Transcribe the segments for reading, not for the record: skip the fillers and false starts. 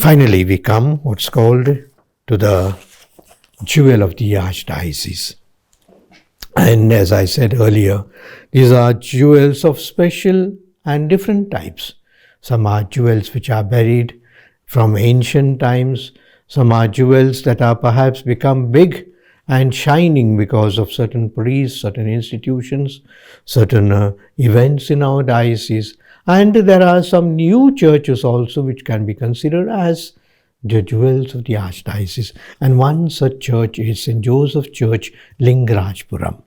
Finally, we come, what's called, to the jewel of the Archdiocese. And as I said earlier, these are jewels of special and different types. Some are jewels which are buried from ancient times. Some are jewels that are perhaps become big and shining because of certain priests, certain institutions, certain events in our diocese. And there are some new churches also which can be considered as the jewels of the Archdiocese. And one such church is St. Joseph Church, Lingarajapuram.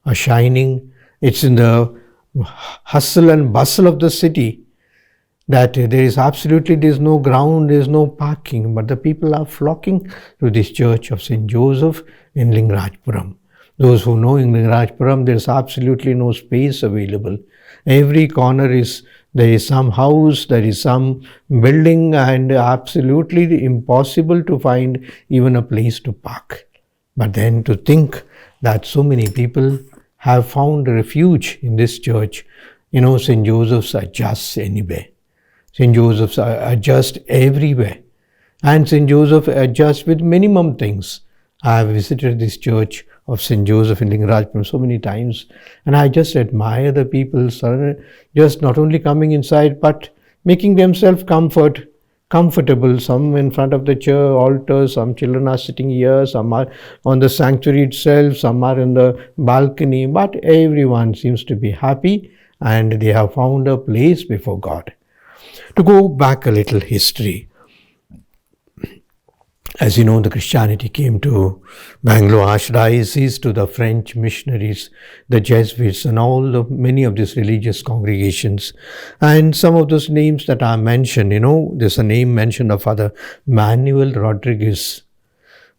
A shining, it's in the hustle and bustle of the city, that there's no ground, there's no parking, but the people are flocking to this church of St. Joseph in Lingrajapuram. Those who know in Lingarajapuram, there's absolutely no space available. Every corner there is some house, there is some building, and absolutely impossible to find even a place to park. But then to think that so many people have found refuge in this church. St. Joseph's are just anywhere. St. Joseph's are just everywhere. And St. Joseph are just with minimum things. I have visited this church of St. Joseph in Lingarajapuram so many times, and I just admire the people just not only coming inside but making themselves comfortable. Some in front of the church altar, some children are sitting here, some are on the sanctuary itself, some are in the balcony, but everyone seems to be happy and they have found a place before God. To go back a little history, as you know, the Christianity came to Bangalore Archdiocese, to the French missionaries, the Jesuits, and many of these religious congregations. And some of those names that are mentioned, there's a name mentioned of Father Manuel Rodriguez,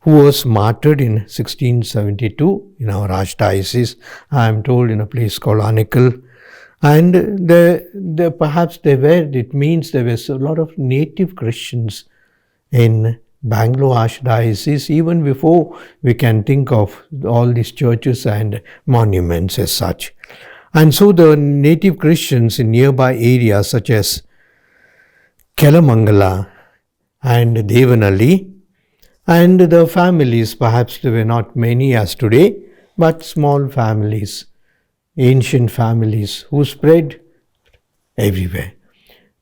who was martyred in 1672 in our Archdiocese, I am told, in a place called Anical. And it means there was a lot of native Christians in Bangalore Archdiocese, even before we can think of all these churches and monuments as such. And so the native Christians in nearby areas such as Kelamangala and Devanalli, and the families, perhaps there were not many as today, but small families, ancient families who spread everywhere.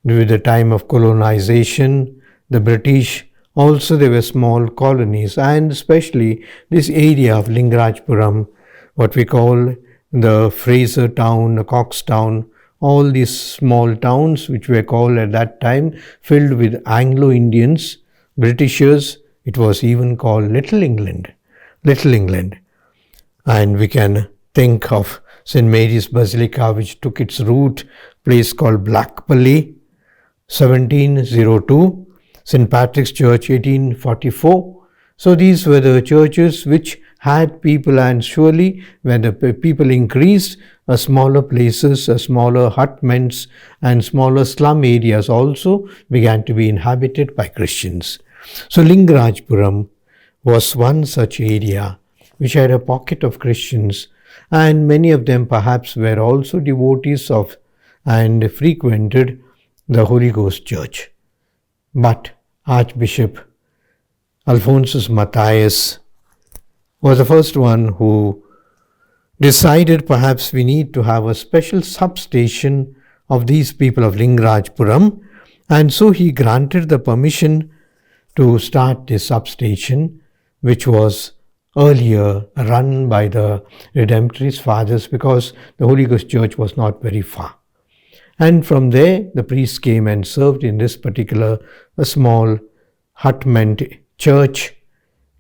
During the time of colonization, the British, also there were small colonies, and especially this area of Lingarajapuram, what we call the Fraser town, the Cox town, all these small towns which were called at that time, filled with Anglo-Indians, Britishers. It was even called Little England. And we can think of St. Mary's Basilica, which took its root, place called Blackpally, 1702, St. Patrick's Church, 1844. So these were the churches which had people, and surely when the people increased, smaller places, smaller hutments and smaller slum areas also began to be inhabited by Christians. So Lingarajapuram was one such area which had a pocket of Christians, and many of them perhaps were also devotees of and frequented the Holy Ghost Church. But Archbishop Alphonsus Matthias was the first one who decided perhaps we need to have a special substation of these people of Lingarajapuram, and so he granted the permission to start this substation, which was earlier run by the Redemptorist Fathers, because the Holy Ghost Church was not very far. And from there, the priests came and served in this particular small hutment church.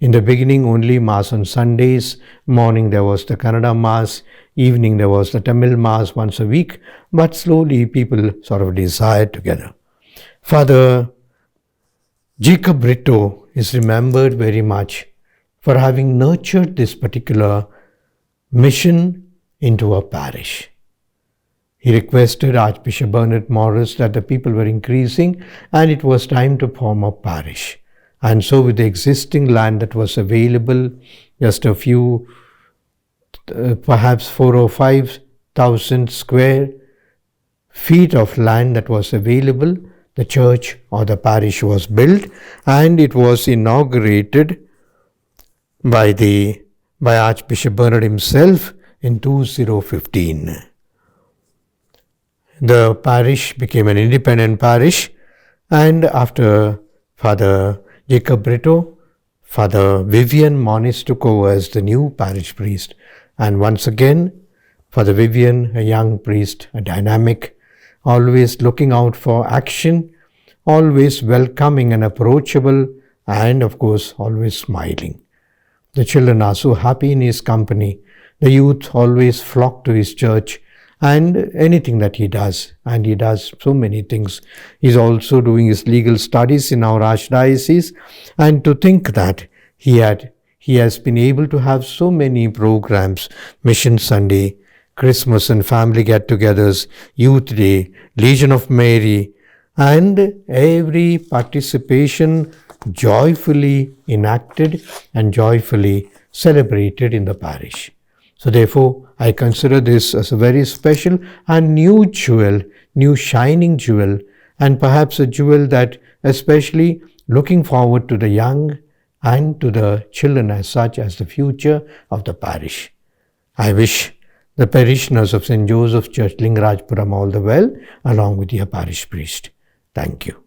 In the beginning, only Mass on Sundays. Morning there was the Kannada Mass. Evening there was the Tamil Mass once a week. But slowly people sort of desired together. Father Jacob Brito is remembered very much for having nurtured this particular mission into a parish. He requested Archbishop Bernard Morris that the people were increasing and it was time to form a parish. And so with the existing land that was available, just a few, perhaps 4,000 or 5,000 square feet of land that was available, the church or the parish was built, and it was inaugurated by Archbishop Bernard himself in 2015. The parish became an independent parish, and after Father Jacob Brito, Father Vivian Moniz took over as the new parish priest. And once again, Father Vivian, a young priest, a dynamic, always looking out for action, always welcoming and approachable, and of course, always smiling. The children are so happy in his company. The youth always flock to his church and anything that he does. And he does so many things. He's also doing his legal studies in our Archdiocese. And to think that he has been able to have so many programs, Mission Sunday, Christmas and family get-togethers, Youth Day, Legion of Mary, and every participation joyfully enacted and joyfully celebrated in the parish. So therefore, I consider this as a very special and new jewel, new shining jewel, and perhaps a jewel that especially looking forward to the young and to the children as such as the future of the parish. I wish the parishioners of St. Joseph Church, Lingarajapuram all the well, along with your parish priest. Thank you.